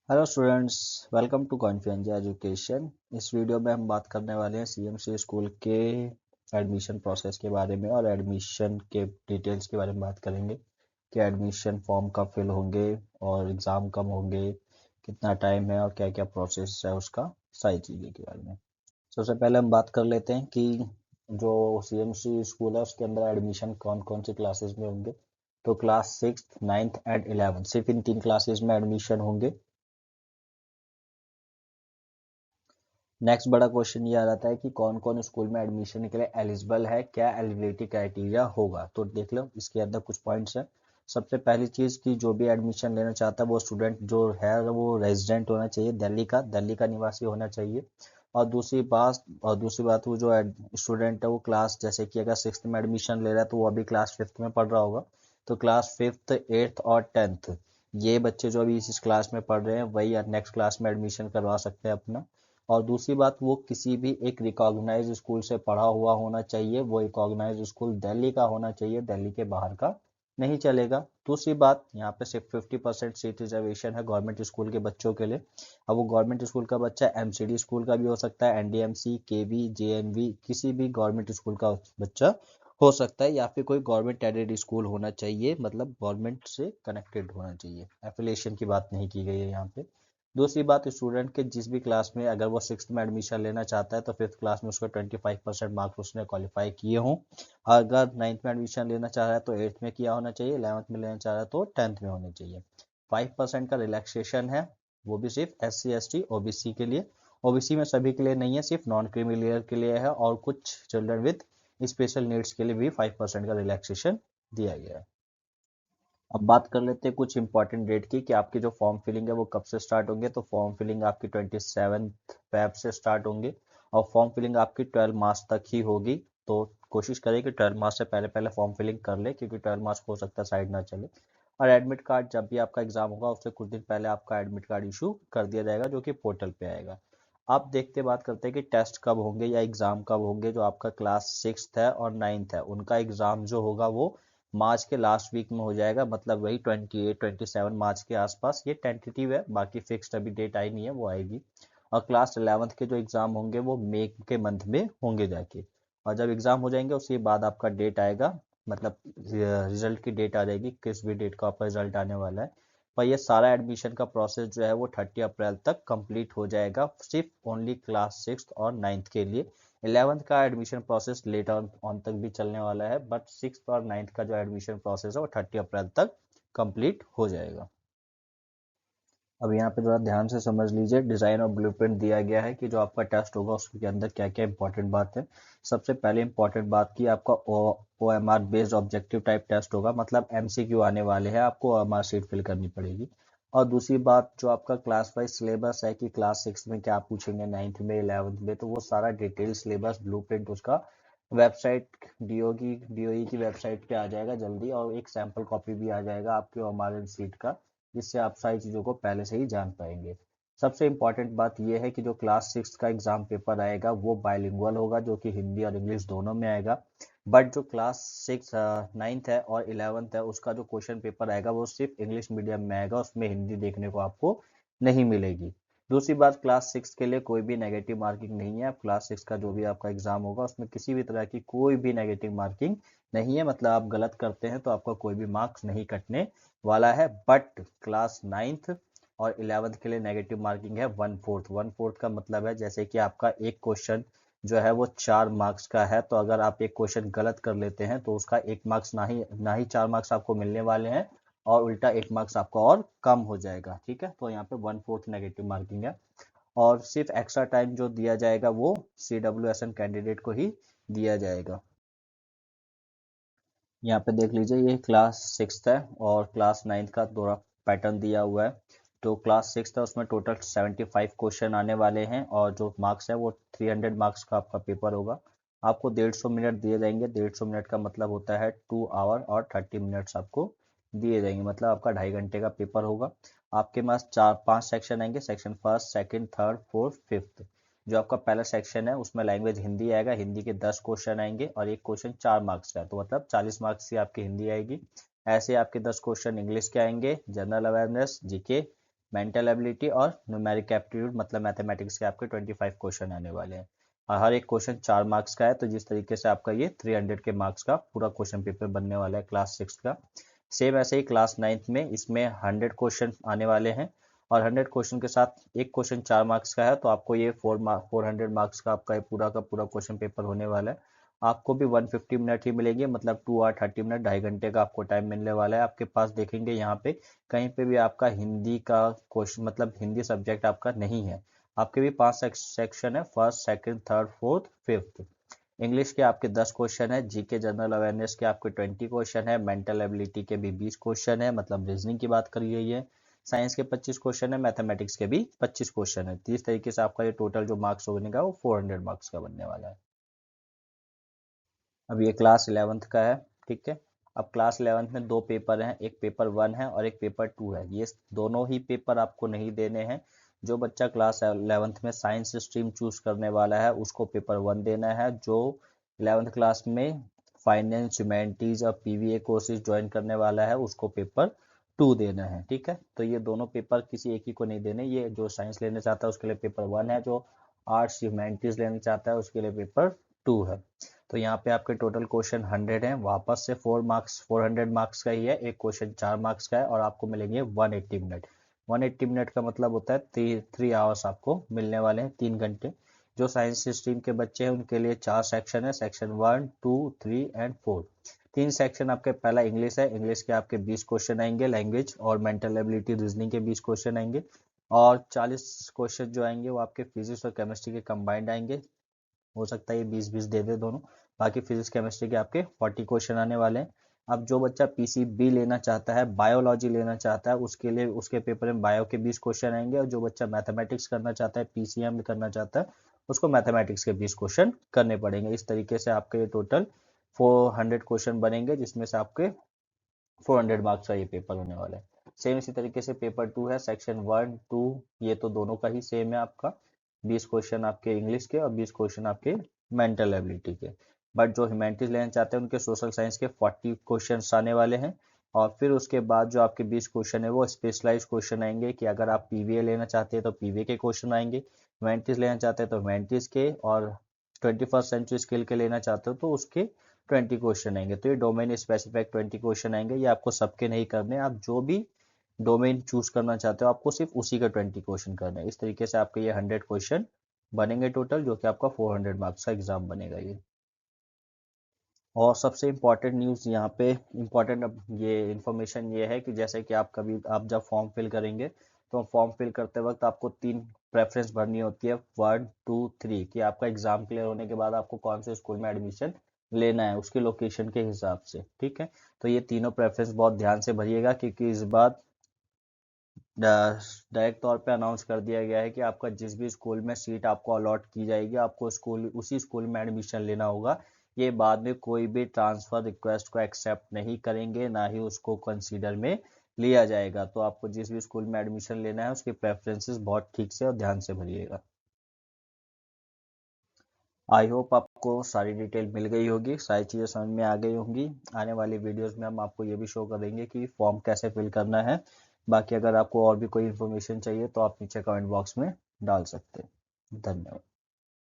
Hello students, welcome to Confidence Education. इस video में हम बात करने वाले हैं सीएमसी स्कूल के एडमिशन प्रोसेस के बारे में और एडमिशन के डिटेल्स के बारे में बात करेंगे कि एडमिशन फॉर्म कब फिल होंगे और एग्ज़ाम कब होंगे, कितना टाइम है और क्या क्या प्रोसेस है उसका, सारी चीज़ें के बारे में। सबसे पहले हम बात कर लेते हैं कि जो सीएमसी स्कूल है उसके अंदर एडमिशन कौन कौन सी क्लासेस में होंगे। तो class 6th 9th and 11th सिर्फ इन तीन क्लासेस में एडमिशन होंगे। नेक्स्ट बड़ा क्वेश्चन ये आ जाता है कि कौन कौन स्कूल में एडमिशन के लिए एलिजिबल है, क्या एलिजिबिलिटी क्राइटेरिया होगा। तो देख लो, इसके अंदर कुछ पॉइंट्स हैं। सबसे पहली चीज़ कि जो भी एडमिशन लेना चाहता है वो स्टूडेंट जो है वो रेजिडेंट होना चाहिए, दिल्ली का निवासी होना चाहिए। और दूसरी बात वो जो स्टूडेंट है वो क्लास, जैसे कि अगर 6th में एडमिशन ले रहा है तो वो अभी क्लास 5th में पढ़ रहा होगा। तो क्लास 5th 8th और 10th ये बच्चे जो अभी इस क्लास में पढ़ रहे हैं वही नेक्स्ट क्लास में एडमिशन करवा सकते हैं अपना। और दूसरी बात, वो किसी भी एक रिकॉग्नाइज स्कूल से पढ़ा हुआ होना चाहिए। वो रिकॉग्नाइज स्कूल दिल्ली का होना चाहिए, दिल्ली के बाहर का नहीं चलेगा। दूसरी बात, यहाँ पे सिर्फ 50% सीट रिजर्वेशन है गवर्नमेंट स्कूल के बच्चों के लिए। अब वो गवर्नमेंट स्कूल का बच्चा एमसीडी स्कूल का भी हो सकता है, एनडीएमसी, केवी, जेएनवी, किसी भी गवर्नमेंट स्कूल का बच्चा हो सकता है, या फिर कोई गवर्नमेंट एडेड स्कूल होना चाहिए, मतलब गवर्नमेंट से कनेक्टेड होना चाहिए। एफिलिएशन की बात नहीं की गई है यहाँ पे। दूसरी बात, स्टूडेंट के जिस भी क्लास में अगर वो 6th में एडमिशन लेना चाहता है तो 5th क्लास में उसको 25% मार्क्स उसने क्वालिफाई किए हों। अगर 9th में एडमिशन लेना चाह रहा है तो 8th में किया होना चाहिए, 11th में लेना चाह रहा है तो 10th में होने चाहिए। 5% का रिलैक्सेशन है, वो भी सिर्फ SC ST OBC के लिए। OBC में सभी के लिए नहीं है, सिर्फ नॉन क्रीमी लेयर के लिए है, और कुछ चिल्ड्रन विद स्पेशल नीड्स के लिए भी 5% का रिलैक्सेशन दिया गया है। अब बात कर लेते हैं कुछ इंपॉर्टेंट डेट की कि आपकी जो फॉर्म फिलिंग है वो कब से स्टार्ट होंगे। तो फॉर्म फिलिंग आपकी 27 फेब से स्टार्ट होंगे और फॉर्म फिलिंग आपकी 12 मार्च तक ही होगी। तो कोशिश करें कि 12 मार्च से पहले पहले फॉर्म फिलिंग कर ले, क्योंकि 12 मार्च को हो सकता है साइड ना चले। और एडमिट कार्ड जब भी आपका एग्जाम होगा उससे कुछ दिन पहले आपका एडमिट कार्ड इशू कर दिया जाएगा, जो कि पोर्टल पे आएगा। आप देखते बात करते हैं कि टेस्ट कब होंगे या एग्जाम कब होंगे। जो आपका क्लास 6th है और 9th है उनका एग्जाम जो होगा वो मार्च के लास्ट वीक में हो जाएगा, मतलब वही 28 27 मार्च के आसपास। ये टेंटेटिव है, बाकी फिक्स्ड अभी डेट आई नहीं है, वो आएगी। और क्लास 11th के जो एग्ज़ाम होंगे वो मई के मंथ में होंगे जाके। और जब एग्ज़ाम हो जाएंगे उसके बाद आपका डेट आएगा, मतलब रिजल्ट की डेट आ जाएगी, किस भी डेट का आपका रिजल्ट आने वाला है। पर ये सारा एडमिशन का प्रोसेस जो है वो 30 अप्रैल तक कंप्लीट हो जाएगा, सिर्फ ओनली क्लास 6th और 9th के लिए। 11th का एडमिशन प्रोसेस लेटर ऑन तक भी चलने वाला है, बट 6th और 9th का जो एडमिशन प्रोसेस है वो 30 अप्रैल तक कंप्लीट हो जाएगा। अब यहाँ पे थोड़ा ध्यान से समझ लीजिए, डिज़ाइन और ब्लूप्रिंट दिया गया है कि जो आपका टेस्ट होगा उसके अंदर क्या क्या इंपॉर्टेंट बात है। सबसे पहले इंपॉर्टेंट बात की आपका OMR based objective type test होगा, मतलब MCQ आने वाले हैं, आपको OMR शीट फिल करनी पड़ेगी। और दूसरी बात, जो आपका क्लास वाइज सिलेबस है कि क्लास 6 में क्या पूछेंगे, 9th में, 11th में, तो वो सारा डिटेल सिलेबस ब्लूप्रिंट उसका वेबसाइट DOE की वेबसाइट पे आ जाएगा जल्दी, और एक सैम्पल कॉपी भी आ जाएगा आपके OMR शीट का, जिससे आप सारी चीज़ों को पहले से ही जान पाएंगे। सबसे इम्पॉर्टेंट बात यह है कि जो क्लास 6 का एग्जाम पेपर आएगा वो बाइलिंगुअल होगा, जो कि हिंदी और इंग्लिश दोनों में आएगा। बट जो क्लास 6 9th है और 11th है उसका जो क्वेश्चन पेपर आएगा वो सिर्फ इंग्लिश मीडियम में आएगा, उसमें हिंदी देखने को आपको नहीं मिलेगी। दूसरी बात, क्लास 6 के लिए कोई भी नेगेटिव मार्किंग नहीं है। क्लास 6 का जो भी आपका एग्जाम होगा उसमें किसी भी तरह की कोई भी नेगेटिव मार्किंग नहीं है, मतलब आप गलत करते हैं तो आपका कोई भी मार्क्स नहीं कटने वाला है। बट क्लास 9th और 11th के लिए नेगेटिव मार्किंग है 1/4। 1/4 का मतलब है जैसे कि आपका एक क्वेश्चन जो है वो 4 मार्क्स का है, तो अगर आप एक क्वेश्चन गलत कर लेते हैं तो उसका 1 मार्क्स ना ही 4 मार्क्स आपको मिलने वाले हैं, और उल्टा 1 मार्क्स आपका और कम हो जाएगा। ठीक है, तो यहाँ पे 1/4 नेगेटिव मार्किंग है। और सिर्फ एक्स्ट्रा टाइम जो दिया जाएगा वो CWSN कैंडिडेट को ही दिया जाएगा। यहाँ पे देख लीजिए, ये क्लास 6 है और क्लास 9 का थोड़ा पैटर्न दिया हुआ है। तो क्लास 6 है उसमें टोटल 75 क्वेश्चन आने वाले हैं, और जो मार्क्स है वो 300 मार्क्स का आपका पेपर होगा। आपको 150 मिनट दिए जाएंगे। 150 मिनट का मतलब होता है 2 आवर और 30 मिनट्स आपको दिए जाएंगे, मतलब आपका 2.5 घंटे का पेपर होगा। आपके पास 4 5 सेक्शन आएंगे, section first, second, third, fourth, fifth. जो आपका पहला सेक्शन है उसमें लैंग्वेज हिंदी आएगा, हिंदी के 10 क्वेश्चन आएंगे और एक क्वेश्चन 4 मार्क्स का है, तो मतलब 40 मार्क्स की आपकी हिंदी आएगी। ऐसे आपके 10 क्वेश्चन इंग्लिश के आएंगे, general awareness, GK, mental ability और न्यूमेरिक एप्टीट्यूड मतलब मैथमेटिक्स के आपके 25 क्वेश्चन आने वाले हैं और हर एक क्वेश्चन 4 मार्क्स का है। तो जिस तरीके से आपका ये 300 के मार्क्स का पूरा क्वेश्चन पेपर बनने वाला है क्लास 6 का, सेम ऐसे ही क्लास 9th में इसमें 100 क्वेश्चन आने वाले हैं और 100 क्वेश्चन के साथ एक क्वेश्चन 4 मार्क्स का है। तो आपको ये 400 मार्क्स का आपका पूरा का पूरा क्वेश्चन पेपर होने वाला है। आपको भी 150 मिनट ही मिलेंगे, मतलब 2 और 30 मिनट, 2.5 घंटे का आपको टाइम मिलने वाला है। आपके पास देखेंगे यहाँ पे कहीं पे भी आपका हिंदी का क्वेश्चन मतलब हिंदी सब्जेक्ट आपका नहीं है। आपके भी 5 सेक्शन है, first second third fourth fifth. English के आपके 10 क्वेश्चन है, जीके जनरल अवेयरनेस के आपके 20 क्वेश्चन है, मेंटल एबिलिटी के भी 20 क्वेश्चन है मतलब रीजनिंग की बात करी गई है, साइंस के 25 क्वेश्चन है, मैथमेटिक्स के भी 25 क्वेश्चन है। तो इस तरीके से आपका ये टोटल जो मार्क्स बनेगा वो 400 मार्क्स का बनने वाला है। अब ये क्लास 11th का है, ठीक है। अब क्लास 11th में 2 पेपर हैं, एक पेपर 1 है और एक पेपर 2 है। ये दोनों ही पेपर आपको नहीं देने हैं। जो बच्चा क्लास 11th में साइंस स्ट्रीम चूज करने वाला है उसको पेपर 1 देना है। जो 11th क्लास में फाइनेंस, ह्यूमैनिटीज और पीवीए कोर्सेज ज्वाइन करने वाला है उसको पेपर 2 देना है, ठीक है। तो ये दोनों पेपर किसी एक ही को नहीं देने। ये जो साइंस लेना चाहता है उसके लिए पेपर 1 है, जो आर्ट्स ह्यूमैनिटीज लेना चाहता है उसके लिए पेपर 2 है। तो यहाँ पे आपके टोटल क्वेश्चन 100 हैं, वापस से 400 मार्क्स का ही है, एक क्वेश्चन 4 मार्क्स का है और आपको मिलेंगे 180 मिनट। 180 मिनट का मतलब होता है 3 आवर्स आपको मिलने वाले हैं, 3 घंटे। जो साइंस स्ट्रीम के बच्चे हैं उनके लिए 4 सेक्शन है, सेक्शन 1, 2, 3 एंड 4। 3 सेक्शन आपके, पहला इंग्लिश है, इंग्लिश के आपके 20 क्वेश्चन आएंगे, लैंग्वेज और मेंटल एबिलिटी रीजनिंग के 20 क्वेश्चन आएंगे और 40 क्वेश्चन जो आएंगे वो आपके फिजिक्स और केमिस्ट्री के कंबाइंड आएंगे। हो सकता है ये 20-20 दे दे दोनों। बाकी फिजिक्स केमिस्ट्री के आपके 40 क्वेश्चन आने वाले हैं। अब जो बच्चा पीसीबी लेना चाहता है, बायोलॉजी लेना चाहता है, उसके लिए उसके पेपर में बायो के 20 क्वेश्चन आएंगे और जो बच्चा मैथमेटिक्स करना चाहता है, पीसीएम करना चाहता है, उसको मैथमेटिक्स के 20 क्वेश्चन करने पड़ेंगे। इस तरीके से आपके ये टोटल 400 क्वेश्चन बनेंगे जिसमें से आपके 400 मार्क्स का ये पेपर होने वाला है। सेम इसी तरीके से पेपर 2 है, सेक्शन 1, 2, ये तो दोनों का ही सेम है आपका। 20 क्वेश्चन आपके इंग्लिश के और 20 क्वेश्चन आपके मेंटल एबिलिटी के। बट जो ह्यूमैनिटीज लेना चाहते हैं उनके सोशल साइंस के 40 क्वेश्चन आने वाले हैं और फिर उसके बाद जो आपके 20 क्वेश्चन है वो स्पेशलाइज क्वेश्चन आएंगे कि अगर आप पीवीए लेना चाहते हैं तो पीवीए के क्वेश्चन आएंगे, ह्यूमैनिटीज लेना चाहते हैं तो ह्यूमैनिटीज के, और 21st सेंचुरी स्किल के लेना चाहते हो तो उसके 20 क्वेश्चन आएंगे। तो ये डोमेन स्पेसिफिक 20 क्वेश्चन आएंगे, ये आपको सबके नहीं करने, आप जो भी डोमेन चूज करना चाहते हो आपको सिर्फ उसी का 20 क्वेश्चन करना है। इस तरीके से आपके ये 100 क्वेश्चन बनेंगे टोटल, जो कि आपका 400 मार्क्स का एग्जाम बनेगा ये। और सबसे इम्पॉर्टेंट न्यूज़ यहाँ पे इम्पॉर्टेंट अब ये इन्फॉर्मेशन ये है कि जैसे कि आप कभी आप जब फॉर्म फिल करेंगे तो फॉर्म फिल करते वक्त आपको 3 प्रेफरेंस भरनी होती है, 1, 2, 3, कि आपका एग्जाम क्लियर होने के बाद आपको कौन से स्कूल में एडमिशन लेना है उसके लोकेशन के हिसाब से, ठीक है। तो ये तीनों प्रेफरेंस बहुत ध्यान से भरिएगा क्योंकि इस बार डायरेक्ट तौर पे अनाउंस कर दिया गया है कि आपका जिस भी स्कूल में सीट आपको अलॉट की जाएगी आपको स्कूल उसी स्कूल में एडमिशन लेना होगा। ये बाद में कोई भी ट्रांसफर रिक्वेस्ट को एक्सेप्ट नहीं करेंगे, ना ही उसको कंसीडर में लिया जाएगा। तो आपको जिस भी स्कूल में एडमिशन लेना है उसके प्रेफरेंसेस बहुत ठीक से और ध्यान से भरिएगा। आई होप आपको सारी डिटेल मिल गई होगी, सारी चीज़ें समझ में आ गई होंगी। आने वाली वीडियोस में हम आपको ये भी शो करेंगे कि फॉर्म कैसे फिल करना है। बाकी अगर आपको और भी कोई इन्फॉर्मेशन चाहिए तो आप नीचे कमेंट बॉक्स में डाल सकते हैं। धन्यवाद।